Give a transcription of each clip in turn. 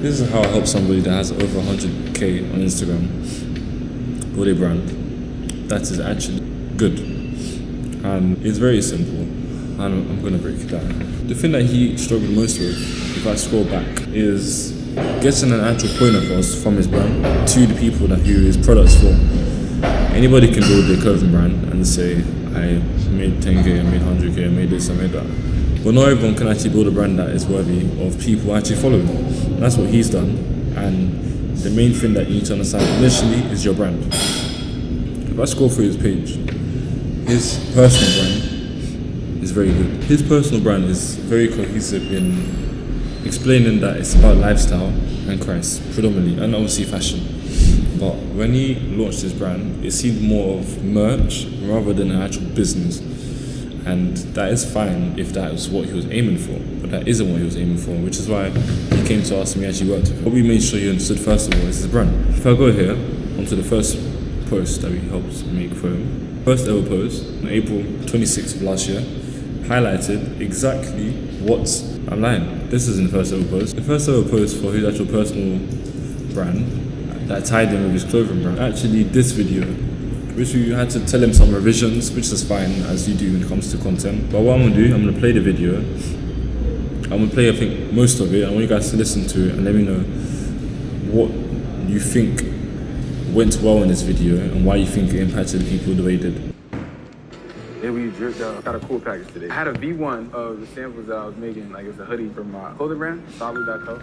This is how I help somebody that has over 100k on Instagram build a brand that is actually good. And it's very simple, and I'm going to break it down. The thing that he struggled most with, if I scroll back, is getting an actual point across from his brand to the people that who his products for. Anybody can build a clothing brand and say, I made 10k, I made 100k, I made this, I made that. But not everyone can actually build a brand that is worthy of people actually following. And that's what he's done. And the main thing that you need to understand initially is your brand. If I scroll through his page, his personal brand is very good. His personal brand is very cohesive in explaining that it's about lifestyle and Christ, predominantly, and obviously fashion. But when he launched his brand, it seemed more of merch rather than an actual business. And that is fine if that was what he was aiming for, but that isn't what he was aiming for, which is why he came to us and we actually worked with him. What we made sure you understood first of all is his brand. If I go here onto the first post that we helped make for him, first ever post on April 26th of last year, highlighted exactly what I'm lying. This isn't the first ever post. The first ever post for his actual personal brand that tied in with his clothing brand. Actually, this video, which we had to tell him some revisions, which is fine as you do when it comes to content. But what I'm gonna do, I'm gonna play the video. I'm gonna play, I think, most of it. I want you guys to listen to it and let me know what you think went well in this video and why you think it impacted people the way it did. And we dripped out. Got a cool package today. I had a V1 of the samples that I was making. Like, it's a hoodie from my clothing brand, solid.co.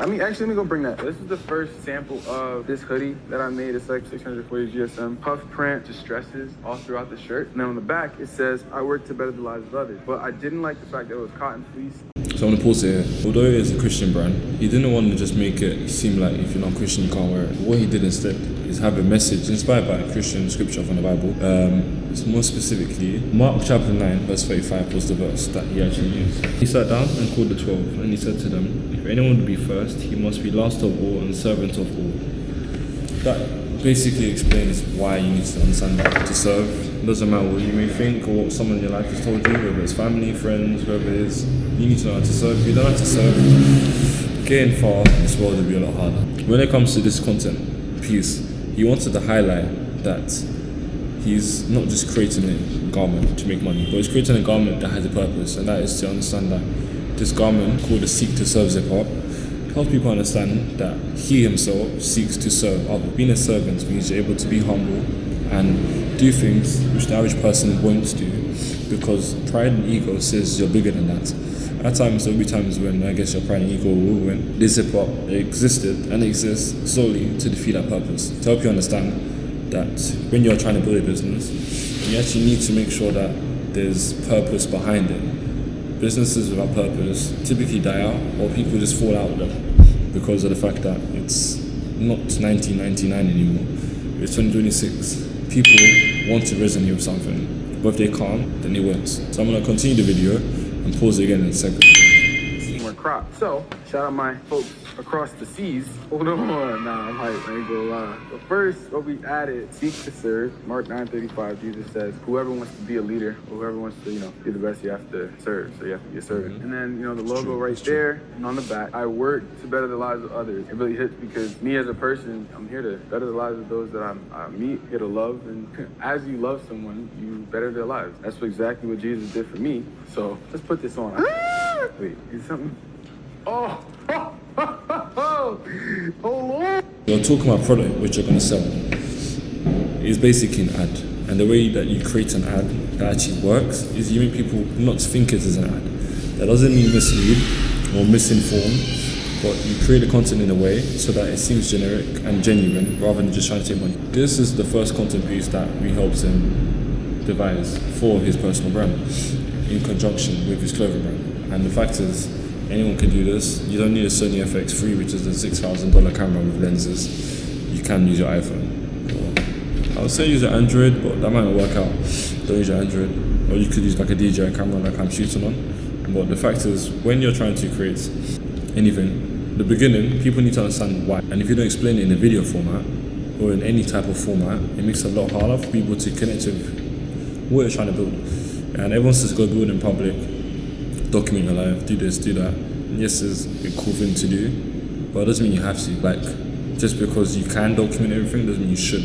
I mean, actually, let me go bring that. This is the first sample of this hoodie that I made. It's like 640 GSM. Puff print, distresses all throughout the shirt. And then on the back, it says, I work to better the lives of others. But I didn't like the fact that it was cotton fleece. So I'm gonna pause it here. Although it is a Christian brand, he didn't want to just make it seem like if you're not Christian, you can't wear it. What he did instead is have a message inspired by a Christian scripture from the Bible. So more specifically, Mark chapter 9 verse 35 was the verse that he actually used. He sat down and called the 12 and he said to them, if anyone would be first, he must be last of all and servant of all. That basically explains why you need to understand that to serve. It doesn't matter what you may think or what someone in your life has told you, whether it's family, friends, whoever it is, you need to know how to serve. If you don't know how to serve, getting far in this world will be a lot harder. When it comes to this content piece, he wanted to highlight that he's not just creating a garment to make money, but he's creating a garment that has a purpose, and that is to understand that this garment, called the Seek to Serve zip up, helps people understand that he himself seeks to serve others. Being a servant means you're able to be humble and do things which the average person won't do, because pride and ego says you're bigger than that. At times, there'll be times when I guess your pride and ego will win. This zip up existed and exists solely to defeat that purpose, to help you understand that when you're trying to build a business, you actually need to make sure that there's purpose behind it. Businesses without purpose typically die out, or people just fall out of them because of the fact that it's not 1999 anymore. It's 2026. People want to resonate with something, but if they can't, then they won't. So I'm going to continue the video and pause it again in a second. More crop. So, shout out my folks across the seas. Hold on. Nah, I'm hyped. I ain't gonna lie. But first, what we added, seek to serve. Mark 9:35, Jesus says, whoever wants to be a leader, or whoever wants to, be the best, you have to serve. So you have to be a servant. And then, the logo right there and on the back, I work to better the lives of others. It really hits because me as a person, I'm here to better the lives of those that I meet, here to love. And as you love someone, you better their lives. That's exactly what Jesus did for me. So let's put this on. Wait, is something? Oh, Lord. You're talking about product which you're going to sell. It's basically an ad. And the way that you create an ad that actually works is you make people not think it is an ad. That doesn't mean mislead or misinform, but you create the content in a way so that it seems generic and genuine rather than just trying to take money. This is the first content piece that we helped him devise for his personal brand in conjunction with his clothing brand. And the fact is, anyone can do this. You don't need a Sony FX3, which is a $6,000 camera with lenses. You can use your iPhone. I would say use your Android, but that might not work out. Don't use your Android. Or you could use like a DJI camera like I'm shooting on. But the fact is, when you're trying to create anything, the beginning, people need to understand why. And if you don't explain it in a video format, or in any type of format, it makes it a lot harder for people to connect with what you're trying to build. And everyone says go build in public, document your life, do this, do that. And yes, it's a cool thing to do, but it doesn't mean you have to. Like, just because you can document everything doesn't mean you should.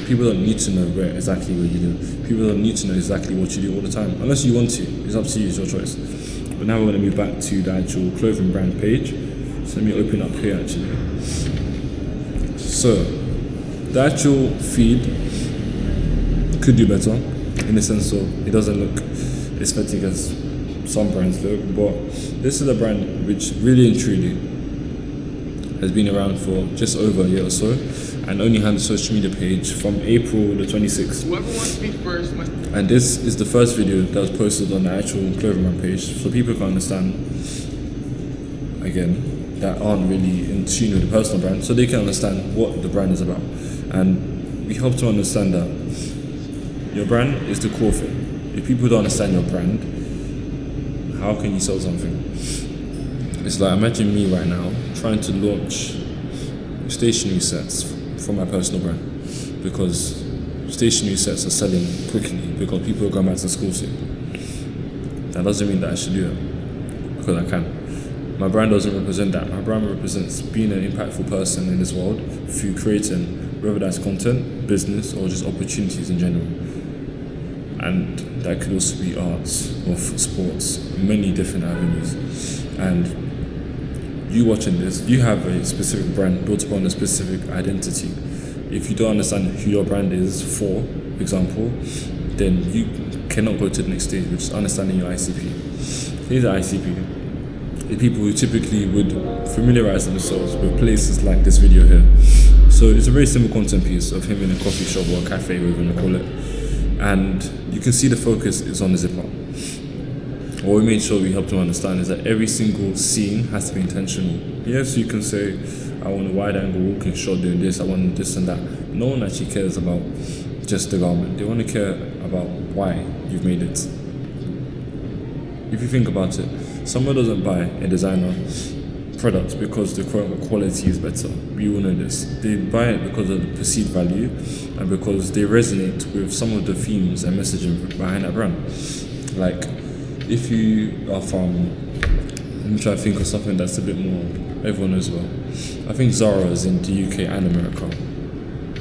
People don't need to know exactly where you live. People don't need to know exactly what you do all the time, unless you want to. It's up to you, it's your choice. But now we're going to move back to the actual clothing brand page. So let me open up here actually. So the actual feed could do better in the sense of it doesn't look aesthetic as some brands look, but this is a brand which really and truly has been around for just over a year or so, and only had a social media page from April the 26th. Whoever wants to be first must. And this is the first video that was posted on the actual clothing brand page, so people can understand, again, that aren't really in tune with the personal brand, so they can understand what the brand is about. And we help to understand that your brand is the core thing. If people don't understand your brand, how can you sell something? It's like, imagine me right now trying to launch stationery sets for my personal brand, because stationery sets are selling quickly because people are going back to school soon. That doesn't mean that I should do it because I can. My brand doesn't represent that. My brand represents being an impactful person in this world through creating, whether that's content, business, or just opportunities in general. And that could also be arts or sports, many different avenues. And you watching this, you have a specific brand built upon a specific identity. If you don't understand who your brand is, for example, then you cannot go to the next stage, which is understanding your ICP. Here's the ICP. The people who typically would familiarize themselves with places like this video here. So it's a very simple content piece of him in a coffee shop or a cafe, whatever you want to call it. And you can see the focus is on the zipper. What we made sure we helped him understand is that every single scene has to be intentional. Yes, you can say, I want a wide angle walking shot doing this, I want this and that. No one actually cares about just the garment. They want to care about why you've made it. If you think about it, someone doesn't buy a designer product because the quality is better. We all know this. They buy it because of the perceived value and because they resonate with some of the themes and messaging behind that brand. Like, if you are from, let me try to think of something that's a bit more, everyone knows well. I think Zara is in the UK and America.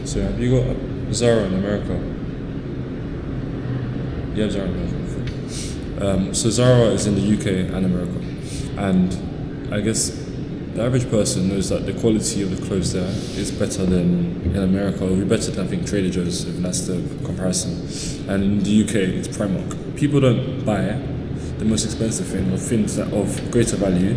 So have you got Zara in America? You have Zara in America. So Zara is in the UK and America. And I guess the average person knows that the quality of the clothes there is better than in America, or will be better than I think Trader Joe's, if that's the comparison. And in the UK, it's Primark. People don't buy the most expensive thing or things that of greater value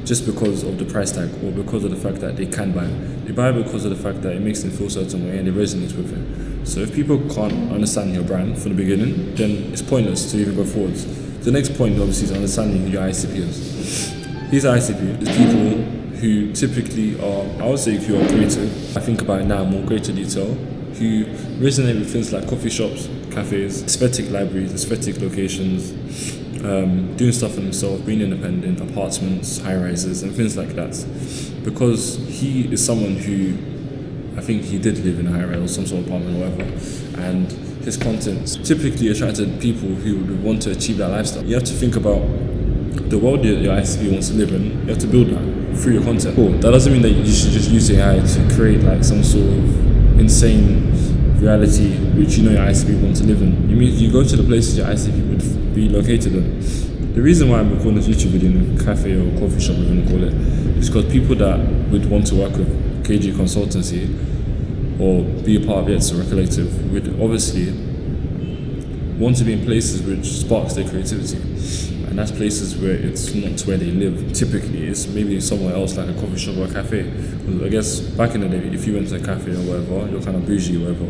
just because of the price tag or because of the fact that they can buy it. They buy it because of the fact that it makes them feel a certain way and they resonate with it. So if people can't understand your brand from the beginning, then it's pointless to even go forwards. The next point obviously is understanding who your ICP is. His ICP is people who typically are, I would say, who are creative. I think about it now in more greater detail, who resonate with things like coffee shops, cafes, aesthetic libraries, aesthetic locations, doing stuff for themselves, being independent, apartments, high-rises, and things like that. Because he is someone who, I think he did live in a high-rise or some sort of apartment or whatever, and his content typically attracted people who would want to achieve that lifestyle. You have to think about the world that your ICP wants to live in. You have to build that through your content. Cool. That doesn't mean that you should just use AI to create like some sort of insane reality which you know your ICP wants to live in. You mean you go to the places your ICP would be located in. The reason why I'm recording this YouTube video in a cafe or coffee shop, we're going to call it, is because people that would want to work with KG Consultancy or be a part of Yetz or a collective would obviously want to be in places which sparks their creativity. And that's places where it's not where they live. Typically, it's maybe somewhere else like a coffee shop or a cafe. I guess back in the day, if you went to a cafe or whatever, you're kind of bougie or whatever.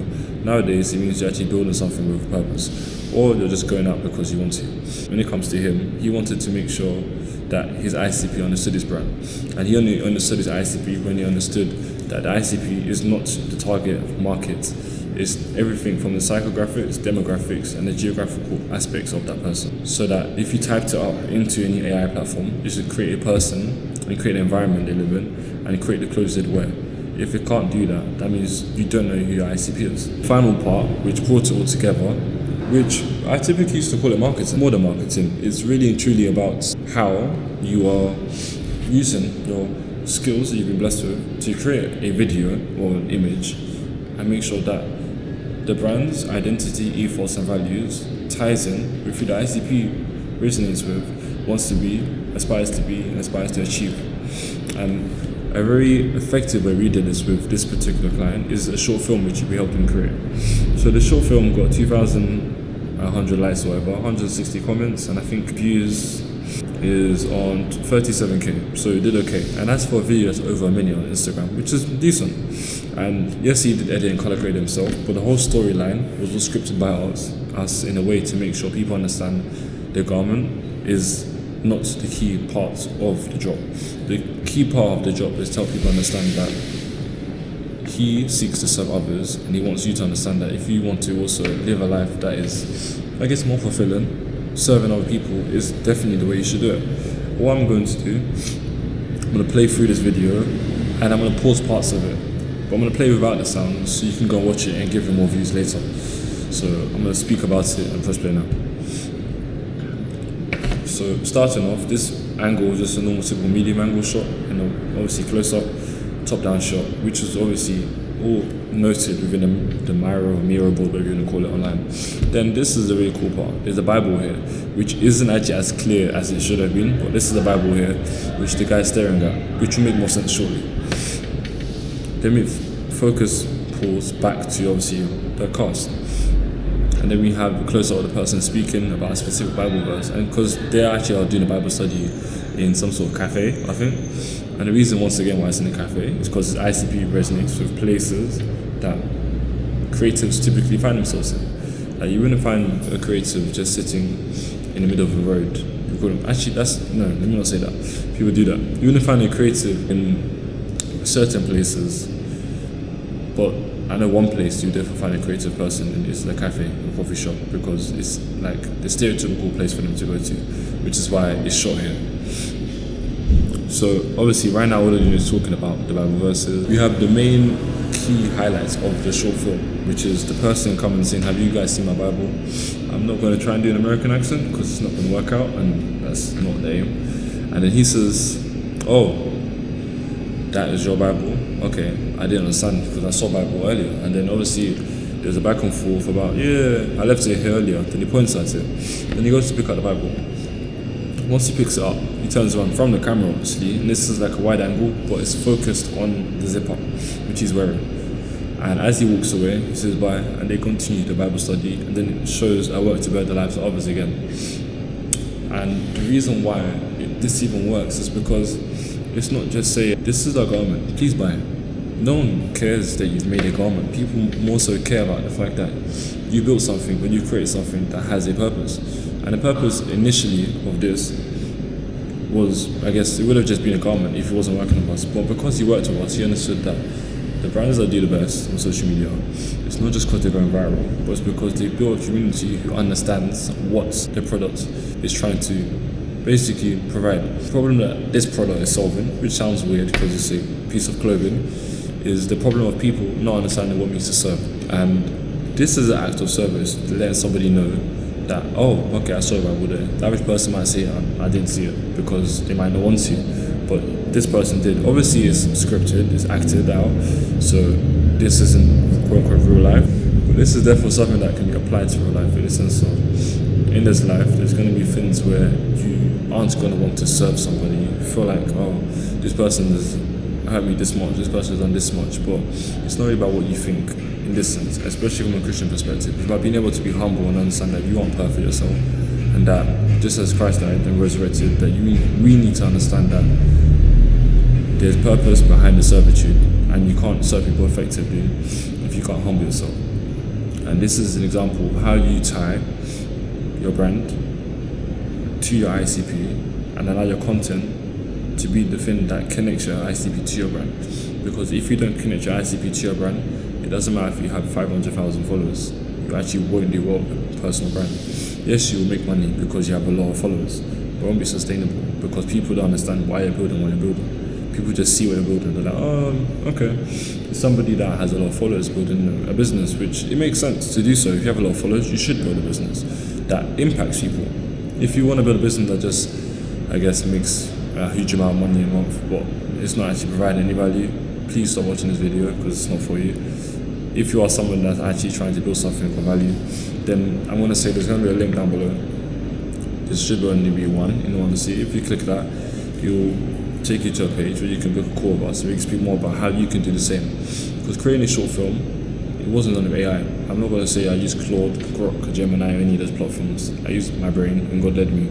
Nowadays, it means you're actually building something with a purpose. Or you're just going out because you want to. When it comes to him, he wanted to make sure that his ICP understood his brand. And he only understood his ICP when he understood that the ICP is not the target market. It's everything from the psychographics, demographics, and the geographical aspects of that person. So that if you typed it up into any AI platform, you should create a person and create an environment they live in and create the clothes they'd wear. If it can't do that, that means you don't know who your ICP is. Final part, which brought it all together, which I typically used to call it marketing. More than marketing, it's really and truly about how you are using your skills that you've been blessed with to create a video or an image and make sure that the brand's identity, ethos, and values ties in with who the ICP resonates with, wants to be, aspires to be, and aspires to achieve. And a very effective way we did this with this particular client is a short film which we helped him create. So the short film got 2,100 likes or whatever, 160 comments, and I think views is on 37k, so it did okay. And that's for a video that's over 1 million on Instagram, which is decent. And yes, he did edit and color grade himself, but the whole storyline was all scripted by us in a way to make sure people understand the garment is not the key part of the job. The key part of the job is to help people understand that he seeks to serve others, and he wants you to understand that if you want to also live a life that is, I guess, more fulfilling, serving other people is definitely the way you should do it. What I'm going to do, I'm going to play through this video and I'm going to pause parts of it, but I'm going to play without the sound so you can go and watch it and give him more views later. So I'm going to speak about it and press play now. So starting off, this angle was just a normal typical medium angle shot, and obviously close up, top down shot, which was obviously all noted within the mirror board, whatever you want to call it online. Then this is the really cool part. There's a Bible here, which isn't actually as clear as it should have been, but this is the Bible here, which the guy's staring at, which will make more sense shortly. Then we pause back to obviously the cast. And then we have a close-up of the person speaking about a specific Bible verse, and because they actually are doing a Bible study in some sort of cafe, I think. And the reason, once again, why it's in a cafe is because ICP resonates with places that creatives typically find themselves in. Like, you wouldn't find a creative just sitting in the middle of the road. Let me not say that. People do that. You wouldn't find a creative in certain places, but I know one place you definitely find a creative person, and it's a cafe or coffee shop, because it's like the stereotypical place for them to go to, which is why it's shot here. So obviously right now all we're doing is talking about the Bible verses. We have the main key highlights of the short film, which is the person coming and saying, have you guys seen my Bible? I'm not going to try and do an American accent because it's not going to work out, and that's not the aim. And then he says, oh, that is your Bible? Okay, I didn't understand because I saw Bible earlier. And then obviously there's a back and forth about, I left it here earlier. Then he points at it. Then he goes to pick up the Bible. Once he picks it up, he turns around from the camera, obviously, and this is like a wide angle, but it's focused on the zipper, which he's wearing. And as he walks away, he says bye, and they continue the Bible study, and then it shows I work to better the lives of others again. And the reason why this even works is because it's not just saying, this is our garment, please buy it. No one cares that you've made a garment. People more so care about the fact that you built something, when you create something that has a purpose. And the purpose initially of this was, I guess, it would have just been a garment if he wasn't working with us. But because he worked with us, he understood that the brands that do the best on social media, it's not just because they're going viral, but it's because they build a community who understands what the product is trying to basically provide. The problem that this product is solving, which sounds weird because it's a piece of clothing, is the problem of people not understanding what it means to serve. And this is an act of service, letting somebody know that, oh, okay, I saw a Bible there. The average person might say, I didn't see it, because they might not want to, but this person did. Obviously it's scripted, it's acted out, so this isn't quote unquote real life, but this is therefore something that can be applied to real life, in the sense of, in this life, there's going to be things where you aren't going to want to serve somebody. You feel like, oh, this person has hurt me this much, this person has done this much, but it's not really about what you think in this sense, especially from a Christian perspective. It's about being able to be humble and understand that you aren't perfect yourself, and that just as Christ died and resurrected, that we need to understand that there's purpose behind the servitude, and you can't serve people effectively if you can't humble yourself. And this is an example of how you tie your brand to your ICP and allow your content to be the thing that connects your ICP to your brand. Because if you don't connect your ICP to your brand, it doesn't matter if you have 500,000 followers, you actually won't do well with a personal brand. Yes, you will make money because you have a lot of followers, but it won't be sustainable because people don't understand why you're building what you're building. People just see what you're building, they're like, oh, okay. It's somebody that has a lot of followers building a business, which it makes sense to do so. If you have a lot of followers, you should build a business that impacts people. If you want to build a business that just, I guess, makes a huge amount of money a month, but it's not actually providing any value, please stop watching this video because it's not for you. If you are someone that's actually trying to build something for value, then I'm going to say there's going to be a link down below. There should only be one in order to see. If you click that, you'll take you to a page where you can book a call with us so we can speak more about how you can do the same. Because creating a short film, it wasn't done with AI. I'm not going to say I used Claude, Grok, Gemini, or any of those platforms. I used my brain and God led me.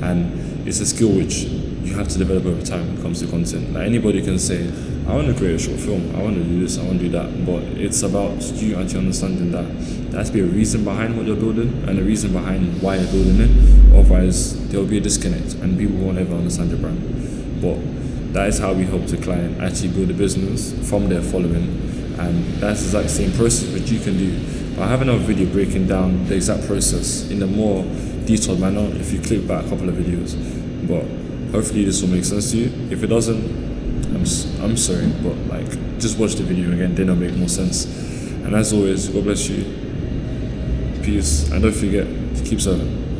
And it's a skill which you have to develop over time when it comes to content. Like anybody can say, I want to create a short film, I want to do this, I want to do that, but it's about you actually understanding that there has to be a reason behind what you're building and a reason behind why you're building it. Otherwise, there will be a disconnect and people won't ever understand your brand. But that is how we help the client actually build a business from their following, and that's the exact same process which you can do. But I have another video breaking down the exact process in a more detailed manner if you click back a couple of videos. But hopefully this will make sense to you. If it doesn't, I'm sorry, but like just watch the video again, then it'll make more sense. And as always, God bless you, peace, and don't forget to keep serving.